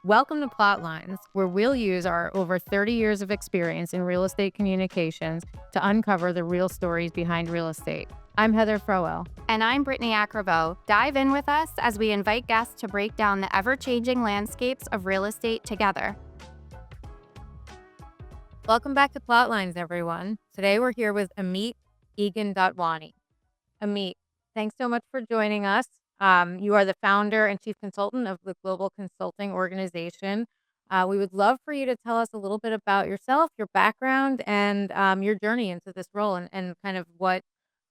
Welcome to Plotlines, where we'll use our over 30 years of experience in real estate communications to uncover the real stories behind real estate. I'm Heather Crowell. And I'm Britni Ackrivo. Dive in with us as we invite guests to break down the ever-changing landscapes of real estate together. Welcome back to Plotlines, everyone. Today we're here with Amit, Egan, Datwani. Amit, thanks so much for joining us. You are the founder and chief consultant of the global consulting organization. We would love for you to tell us a little bit about yourself, your background, and your journey into this role, and kind of what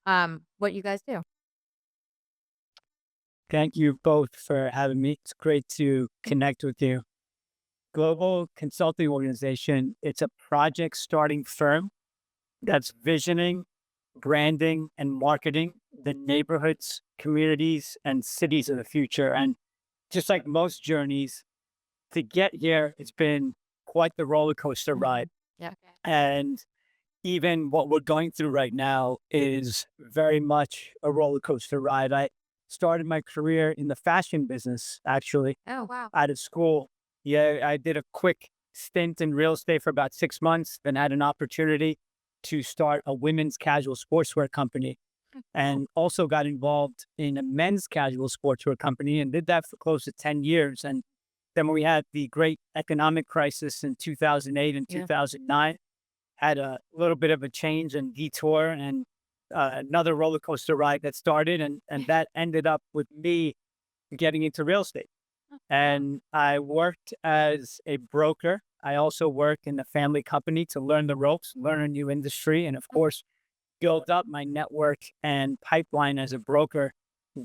you guys do. Thank you both for having me. It's great to connect with you. Global Consulting Organization, it's a project starting firm that's visioning, branding, and marketing the neighborhoods, communities, and cities of the future. And just like most journeys, to get here, it's been quite the roller coaster ride. Yeah. And even what we're going through right now is very much a roller coaster ride. I started my career in the fashion business, actually, Oh, wow. out of school. Yeah, I did a quick stint in real estate for about 6 months, then had an opportunity to start a women's casual sportswear company and also got involved in a men's casual sportswear company and did that for close to 10 years. And then when we had the great economic crisis in 2008 and 2009, had a little bit of a change and detour and another roller coaster ride that started. And that ended up with me getting into real estate. And I worked as a broker. I also worked in a family company to learn the ropes, learn a new industry, and of course, build up my network and pipeline as a broker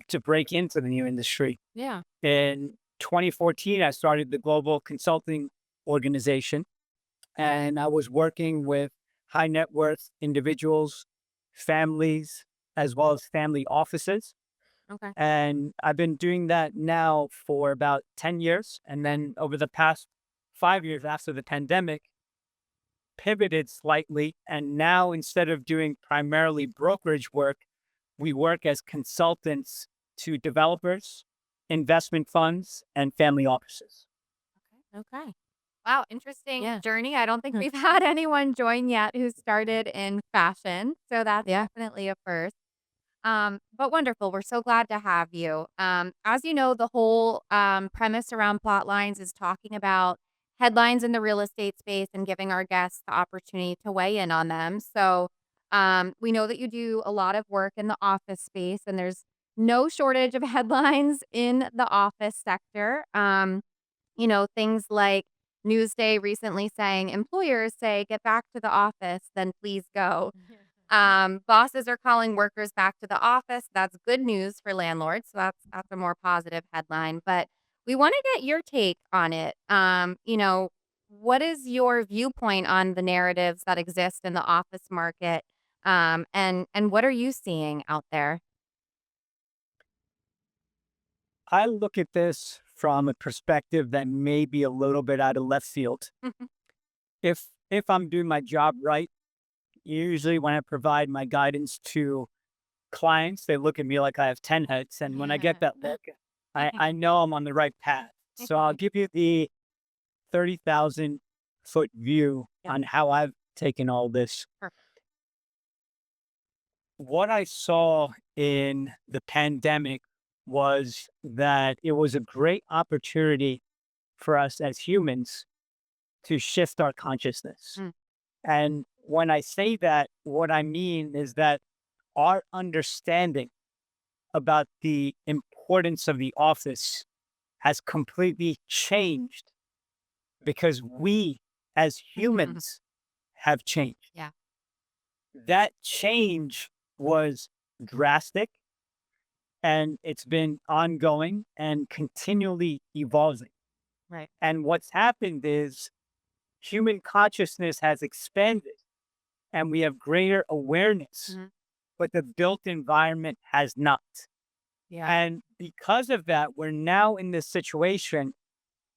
to break into the new industry. Yeah. In 2014, I started the Global Consulting Organization, and I was working with high net worth individuals, families, as well as family offices. Okay. And I've been doing that now for about 10 years. And then over the past 5 years after the pandemic, pivoted slightly. And now instead of doing primarily brokerage work, we work as consultants to developers, investment funds, and family offices. Okay. Wow, interesting Yeah. journey. I don't think we've had anyone join yet who started in fashion. So that's definitely a first. But wonderful. We're so glad to have you. As you know, the whole premise around plot lines is talking about headlines in the real estate space and giving our guests the opportunity to weigh in on them. So we know that you do a lot of work in the office space, and there's no shortage of headlines in the office sector. Things like Newsday recently saying employers say, get back to the office, then please go. Bosses are calling workers back to the office. That's good news for landlords. So that's a more positive headline. But we want to get your take on it. What is your viewpoint on the narratives that exist in the office market? And what are you seeing out there? I look at this from a perspective that may be a little bit out of left field. If I'm doing my job right, usually when I provide my guidance to clients, they look at me like I have 10 heads. And when I get that look, I know I'm on the right path. So I'll give you the 30,000 foot view on how I've taken all this. Perfect. What I saw in the pandemic was that it was a great opportunity for us as humans to shift our consciousness. Mm. And when I say that, what I mean is that our understanding about the importance of the office has completely changed because we as humans have changed. Yeah. That change was drastic and it's been ongoing and continually evolving. Right. And what's happened is human consciousness has expanded and we have greater awareness, but the built environment has not. Yeah. And because of that, we're now in this situation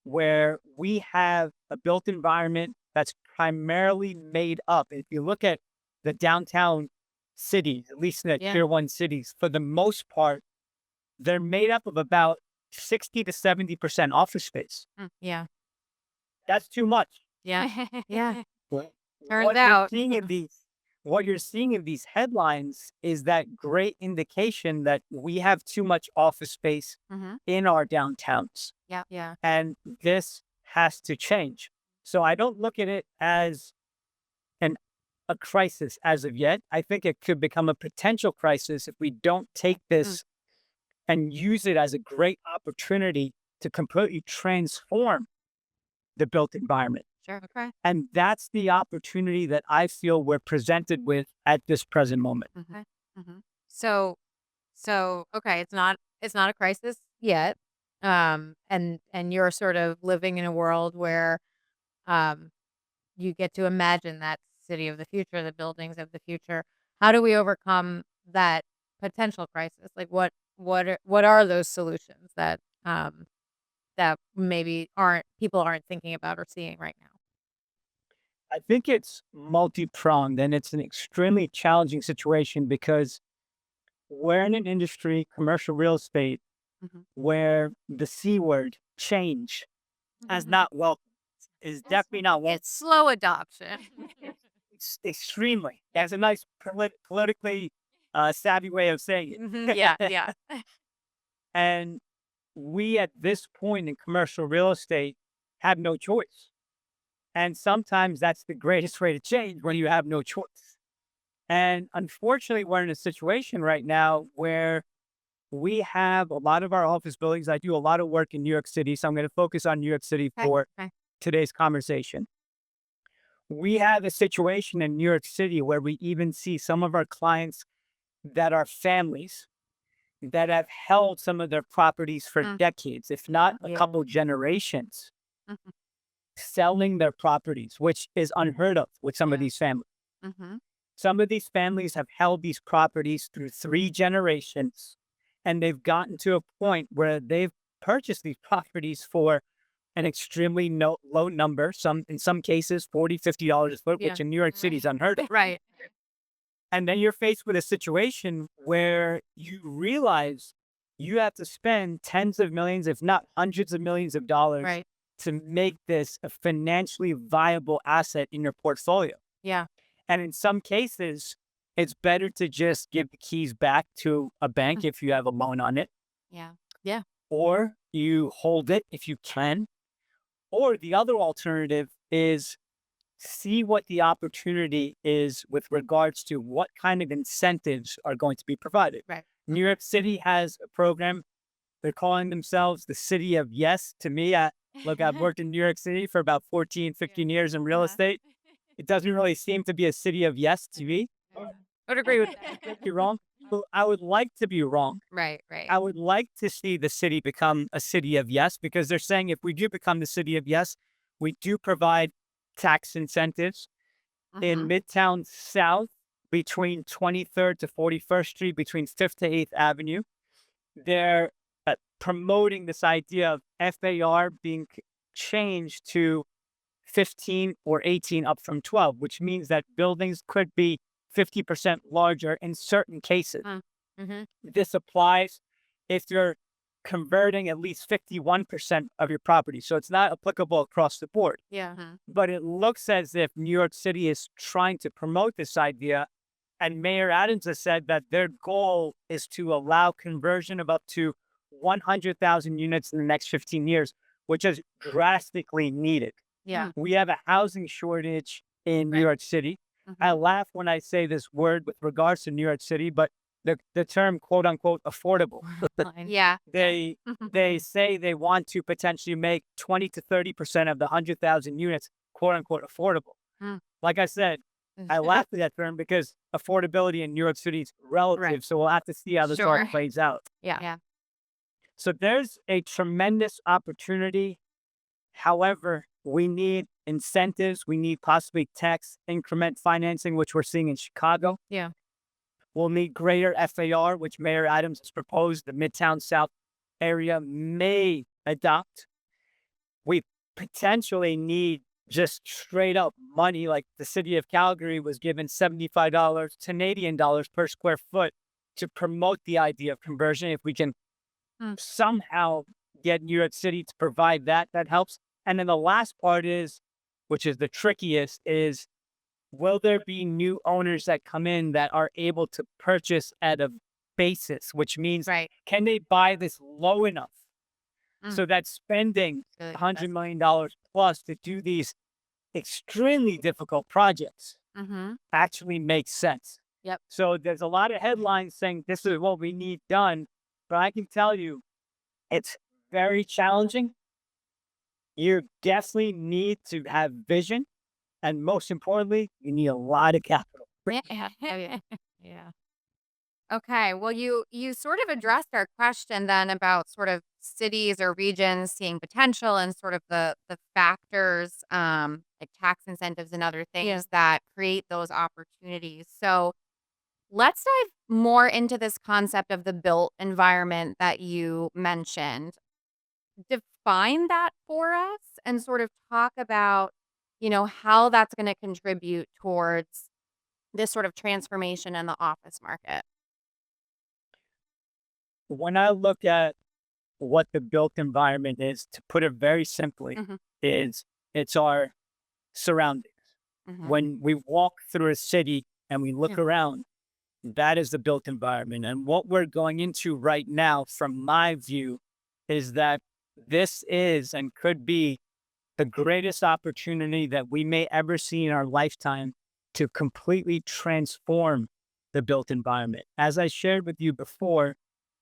where we have a built environment that's primarily made up. If you look at the downtown cities, at least in the tier one cities, for the most part, they're made up of about 60 to 70% office space. Yeah. That's too much. Yeah. Yeah. What Turns you're out. seeing in these headlines is that great indication that we have too much office space Mhm. in our downtowns, Yeah. and this has to change. So I don't look at it as an a crisis as of yet. I think it could become a potential crisis if we don't take this and use it as a great opportunity to completely transform the built environment. Sure. Okay. And that's the opportunity that I feel we're presented with at this present moment. Okay. So okay, it's not a crisis yet. And you're sort of living in a world where um you get to imagine that city of the future, the buildings of the future. How do we overcome that potential crisis? Like what are those solutions that maybe people aren't thinking about or seeing right now? I think it's multi-pronged, and it's an extremely challenging situation because we're in an industry, commercial real estate, Mhm. where the C word, change, as not welcome, is definitely not welcome. It's slow adoption. It's extremely. That's a nice politically savvy way of saying it. Yeah. And we, at this point in commercial real estate, have no choice. And sometimes that's the greatest way to change, when you have no choice. And unfortunately, we're in a situation right now where we have a lot of our office buildings. I do a lot of work in New York City, so I'm going to focus on New York City for Okay. today's conversation. We have a situation in New York City where we even see some of our clients that are families that have held some of their properties for decades, if not a Yeah. couple generations, Mhm. selling their properties, which is unheard of with some of Yeah. these families. Mhm. Some of these families have held these properties through 3 generations, and they've gotten to a point where they've purchased these properties for an extremely low number, in some cases, $40, $50 a foot, Yeah. which in New York City is unheard of. Right. And then you're faced with a situation where you realize you have to spend tens of millions, if not hundreds of millions of dollars, Right. to make this a financially viable asset in your portfolio. Yeah. And in some cases, it's better to just give the keys back to a bank if you have a loan on it, Yeah. or you hold it if you can. Or the other alternative is see what the opportunity is with regards to what kind of incentives are going to be provided. Right. New York City has a program. They're calling themselves the city of yes. To me, look, I've worked in New York City for about 14, 15 years in real estate. It doesn't really seem to be a city of yes to me. I would agree with that. Could be wrong, but I would like to be wrong. Right. I would like to see the city become a city of yes, because they're saying if we do become the city of yes, we do provide tax incentives in Midtown South between 23rd to 41st Street, between 5th to 8th Avenue. They're promoting this idea of FAR being changed to 15 or 18 up from 12, which means that buildings could be 50% larger in certain cases. Mm-hmm. This applies if you're converting at least 51% of your property. So it's not applicable across the board. Yeah. But it looks as if New York City is trying to promote this idea. And Mayor Adams has said that their goal is to allow conversion of up to 100,000 units in the next 15 years, which is drastically needed. Yeah. We have a housing shortage in New Right. York City. I laugh when I say this word with regards to New York City, but the term quote unquote affordable, Fine. Yeah. they say they want to potentially make 20 to 30% of the 100,000 units quote unquote affordable. Mm. Like I said, I laugh at that term because affordability in New York City is relative. Right. So we'll have to see how this all Sure. plays out. Yeah. So there's a tremendous opportunity. However, we need incentives. We need possibly tax increment financing, which we're seeing in Chicago. Yeah. We'll need greater FAR, which Mayor Adams has proposed the Midtown South area may adopt. We potentially need just straight up money, like the city of Calgary was given $75 Canadian dollars per square foot to promote the idea of conversion. If we can somehow get New York City to provide that, that helps. And then the last part is, which is the trickiest, is will there be new owners that come in that are able to purchase at a basis, which means Right. can they buy this low enough Mm. so that spending Really $100 million plus to do these extremely difficult projects Mm-hmm. actually makes sense. Yep. So there's a lot of headlines saying this is what we need done, but I can tell you it's very challenging. You definitely need to have vision, and most importantly, you need a lot of capital. Yeah. Yeah. Okay. Well, you sort of addressed our question then about sort of cities or regions seeing potential and sort of the factors, like tax incentives and other things Yeah. that create those opportunities. So let's dive more into this concept of the built environment that you mentioned. Define that for us and sort of talk about, how that's going to contribute towards this sort of transformation in the office market. When I look at what the built environment is, to put it very simply, Mhm. is it's our surroundings. Mhm. When we walk through a city and we look Yeah. around, that is the built environment. And what we're going into right now, from my view, is that this is and could be the greatest opportunity that we may ever see in our lifetime to completely transform the built environment. As I shared with you before,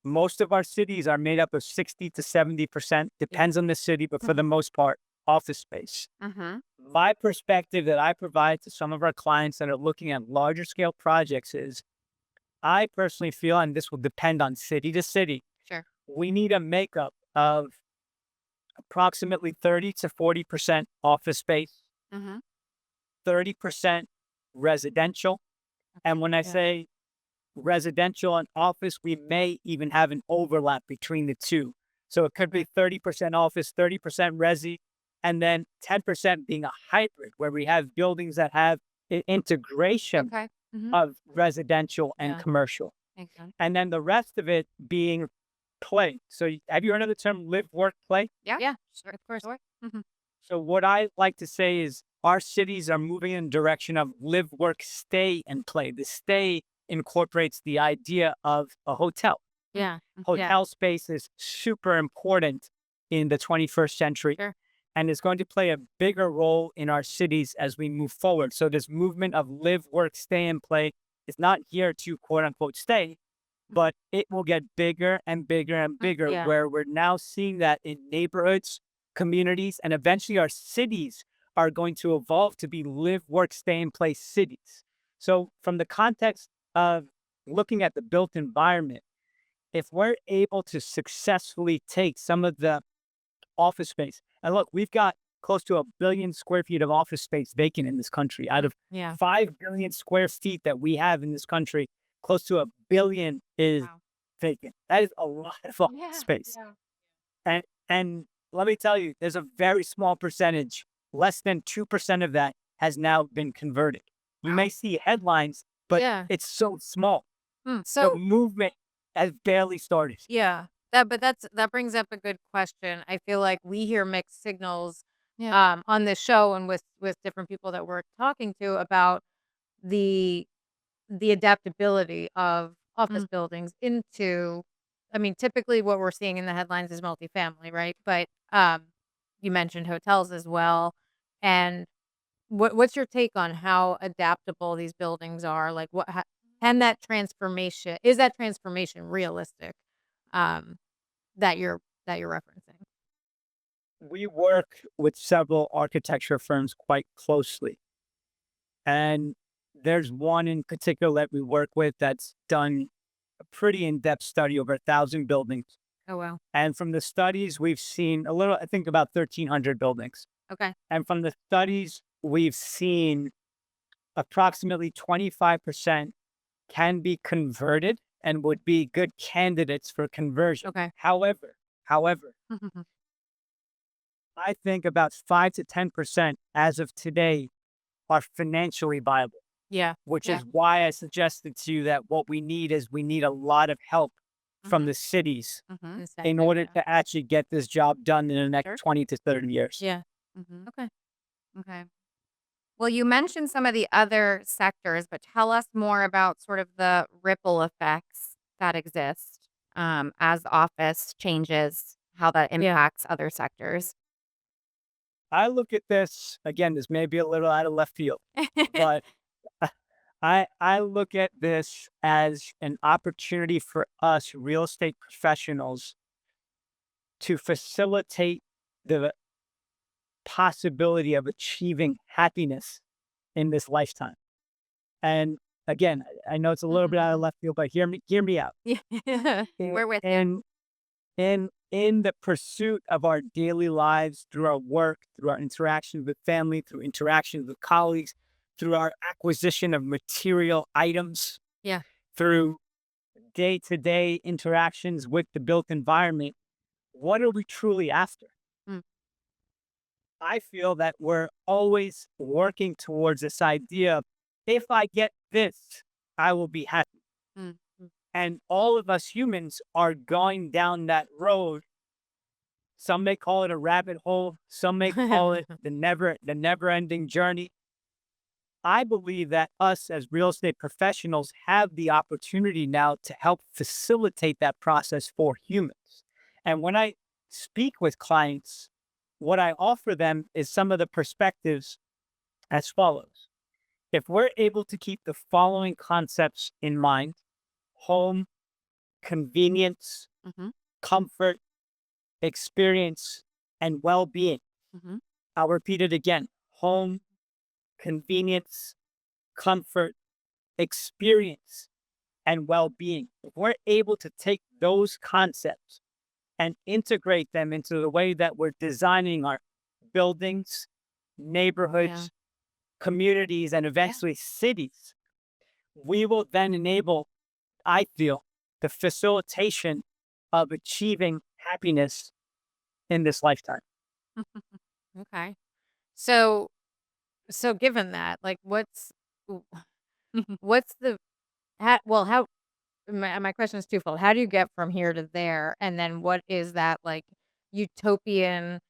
most of our cities are made up of 60 to 70%, depends on the city, but for the most part, office space. Mhm. My perspective that I provide to some of our clients that are looking at larger scale projects is I personally feel, and this will depend on city to city, Sure. we need a makeup of approximately 30 to 40% office space, Mhm. 30% residential. And when I Yeah. say residential and office, we may even have an overlap between the two. So it could be 30% office, 30% resi, and then 10% being a hybrid where we have buildings that have integration Okay. Mhm. of residential and Yeah. commercial. Makes sense. And then the rest of it being play. So have you heard of the term live, work, play? Yeah. Yeah. Sure. Of course. Sure. Mhm. So what I like to say is our cities are moving in the direction of live, work, stay, and play. The stay incorporates the idea of a hotel. Yeah. Hotel space is super important in the 21st century Sure. and is going to play a bigger role in our cities as we move forward. So this movement of live, work, stay, and play is not here to quote unquote stay, but it will get bigger and bigger and bigger, Yeah. where we're now seeing that in neighborhoods, communities, and eventually our cities are going to evolve to be live, work, stay, and play cities. So from the context of looking at the built environment, if we're able to successfully take some of the office space, and look, we've got close to 1 billion square feet of office space vacant in this country. Out of Yeah. 5 billion square feet that we have in this country, close to 1 billion is Wow. vacant. That is a lot of office Yeah. space. Yeah. And let me tell you, there's a very small percentage, less than 2% of that has now been converted. You may Wow. see headlines, but Yeah. it's so small. The So movement has barely started. yeah, that brings up a good question. I feel like we hear mixed signals Yeah. on this show and with different people that we're talking to about the adaptability of office Mm. buildings into, I mean, typically what we're seeing in the headlines is multifamily, right? But you mentioned hotels as well. And what's your take on how adaptable these buildings are? Like can that transformation, is that transformation realistic? Um that you're referencing. We work with several architecture firms quite closely. And there's one in particular that we work with that's done a pretty in-depth study over 1,000 buildings. Oh, wow. And from the studies, we've seen a little, I think about 1,300 buildings. Okay. And from the studies, we've seen approximately 25% can be converted and would be good candidates for conversion. Okay. However, I think about 5 to 10% as of today are financially viable, Yeah. which Yeah. is why I suggested to you that what we need is we need a lot of help from Mhm. the cities Mhm. in order to actually get this job done in the next Sure. 20 to 30 years. Yeah. Mhm. Okay. Okay. Well, you mentioned some of the other sectors, but tell us more about sort of the ripple effects that exist as office changes, how that Yeah. impacts other sectors. I look at this again, this may be a little out of left field, but I look at this as an opportunity for us real estate professionals to facilitate the possibility of achieving happiness in this lifetime. And again, I know it's a little bit out of left field, but hear me out. Yeah. In We're with you. in in the pursuit of our daily lives, through our work, through our interactions with family, through interactions with colleagues, through our acquisition of material items, Yeah. through day-to-day interactions with the built environment, what are we truly after? Mm, I feel that we're always working towards this idea of, if I get this, I will be happy. mm, mm. And all of us humans are going down that road. Some may call it a rabbit hole. Some may call it the never ending journey. I believe that us as real estate professionals have the opportunity now to help facilitate that process for humans. And when I speak with clients, what I offer them is some of the perspectives as follows. If we're able to keep the following concepts in mind: home, convenience, Mhm, comfort, experience, and well being. mhm. I'll repeat it again: home, convenience, comfort, experience, and well being. If we're able to take those concepts and integrate them into the way that we're designing our buildings, Yeah. neighborhoods, communities, and eventually cities, we will then enable, I feel, the facilitation of achieving happiness in this lifetime. Okay. So given that, like, w- what's the how my question is twofold. How do you get from here to there? And then what is that like utopian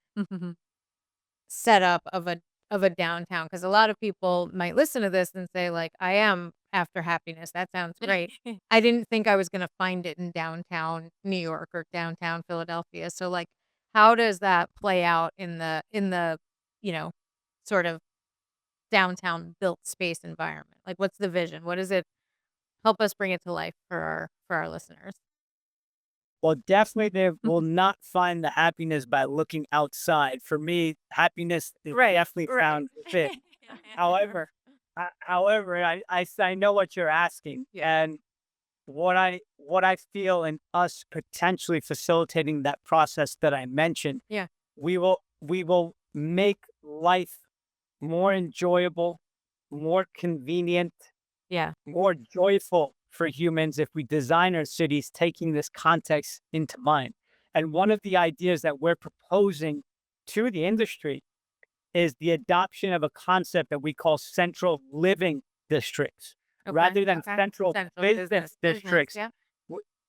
setup of a downtown? Because a lot of people might listen to this and say, like, I am after happiness. That sounds great. I didn't think I was gonna find it in downtown New York or downtown Philadelphia. So like how does that play out in the, you know, sort of downtown built space environment? Like what's the vision? What is it? Help us bring it to life for our listeners. Well, definitely they will not find the happiness by looking outside. For me, happiness is Right, definitely right. found within. However, I know what you're asking, Yeah. and what I feel in us potentially facilitating that process that I mentioned, Yeah. we will make life more enjoyable, more convenient, Yeah. more joyful for humans if we design our cities taking this context into mind. And one of the ideas that we're proposing to the industry is the adoption of a concept that we call central living districts, Okay. rather than Okay. central Central business Business, districts, yeah.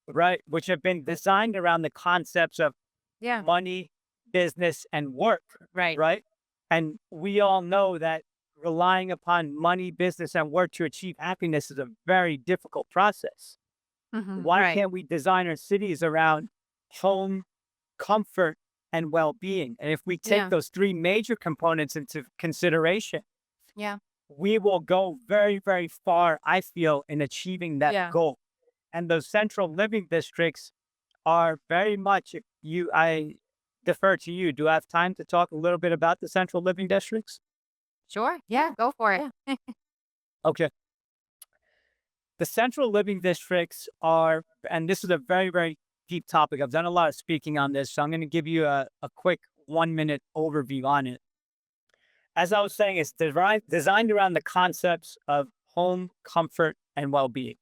right? Which have been designed around the concepts of Yeah. money, business, and work, Right. right? And we all know that relying upon money, business, and work to achieve happiness is a very difficult process. Mhm. Why Right. can't we design our cities around home, comfort, and well being? And if we take Yeah. those three major components into consideration, Yeah. we will go very, very far, I feel, in achieving that Yeah. goal. And those central living districts are very much, if I defer to you. Do I have time to talk a little bit about the central living districts? Sure. Yeah. Go for it. Yeah. Okay. The central living districts are, and this is a very, very deep topic. I've done a lot of speaking on this, so I'm going to give you a quick 1 minute overview on it. As I was saying, it's designed around the concepts of home, comfort, and well being.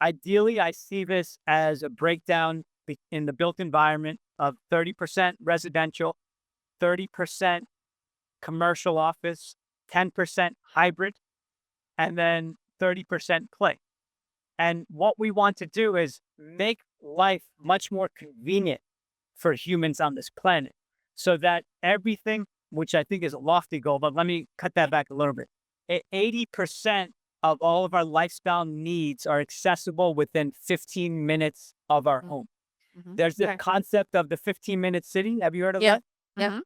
Ideally, I see this as a breakdown in the built environment of 30% residential, 30% commercial office, 10% hybrid, and then 30% play. And what we want to do is make life much more convenient for humans on this planet so that everything which I think is a lofty goal, but let me cut that back a little bit. 80% of all of our lifestyle needs are accessible within 15 minutes of our home. There's the concept of the 15-minute city. Have you heard of that? Yeah.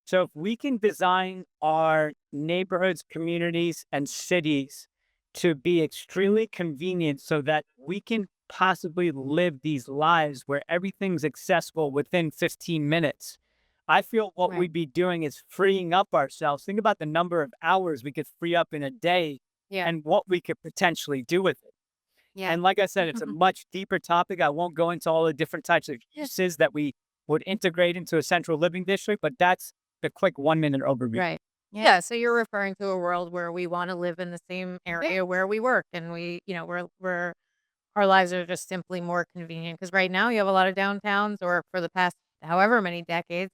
So if we can design our neighborhoods, communities, and cities to be extremely convenient so that we can possibly live these lives where everything's accessible within 15 minutes, I feel what we'd be doing is freeing up ourselves. Think about the number of hours we could free up in a day and what we could potentially do with it. Yeah. And like I said, it's a much deeper topic. I won't go into all the different types of uses that we would integrate into a central living district, but that's the quick 1-minute overview. Right. Yeah. Yeah. So you're referring to a world where we want to live in the same area where we work, and we're our lives are just simply more convenient. Because right now you have a lot of downtowns, or for the past however many decades,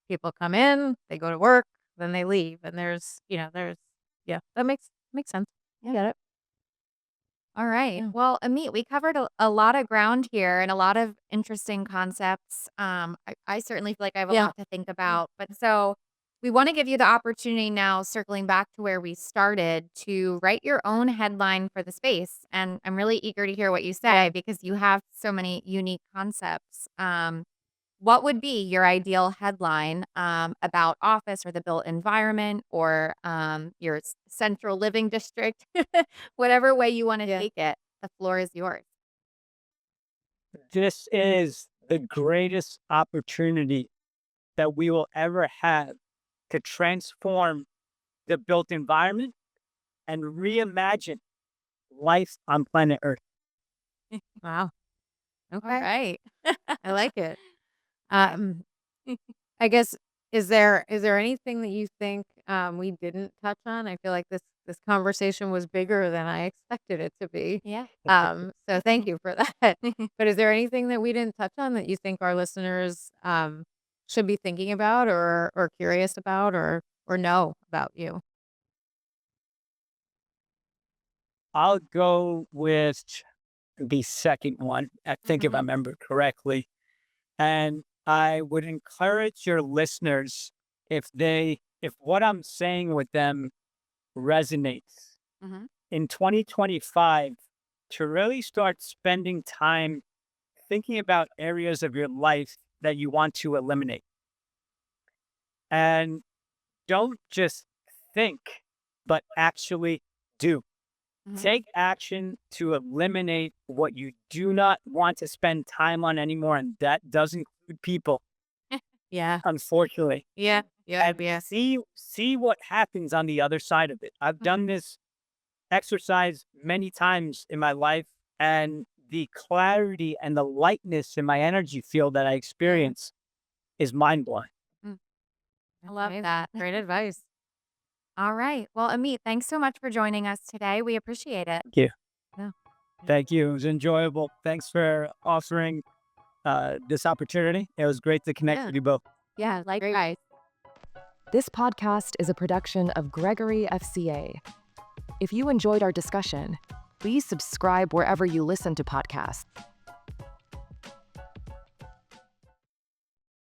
people come in, they go to work, then they leave, and that makes sense. I get it. All right. Yeah. Well, Amit, we covered a lot of ground here and a lot of interesting concepts. I certainly feel like I have a lot to think about. But so we want to give you the opportunity now, circling back to where we started, to write your own headline for the space. And I'm really eager to hear what you say because you have so many unique concepts. What would be your ideal headline about office or the built environment or your central living district? Whatever way you want to take it, the floor is yours. This is the greatest opportunity that we will ever have to transform the built environment and reimagine life on planet Earth. Wow. All Okay. right. I like it. I guess, is there anything that you think we didn't touch on? I feel like this conversation was bigger than I expected it to be. Yeah. So thank you for that. But is there anything that we didn't touch on that you think our listeners should be thinking about, or curious about, or know about you? I'll go with the second one, I think, if I remember correctly. And I would encourage your listeners, if what I'm saying with them resonates in 2025, to really start spending time thinking about areas of your life that you want to eliminate. And don't just think, but actually do. Take action to eliminate what you do not want to spend time on anymore. And that does include people, Yeah. unfortunately. Yeah. And see what happens on the other side of it. I've done this exercise many times in my life, and the clarity and the lightness in my energy field that I experience is mind-blowing. I love that. Great advice. All right. Well, Amit, thanks so much for joining us today. We appreciate it. Thank you. Yeah. Thank you. It was enjoyable. Thanks for offering this opportunity. It was great to connect with you both. Yeah, likewise. This podcast is a production of Gregory FCA. If you enjoyed our discussion, please subscribe wherever you listen to podcasts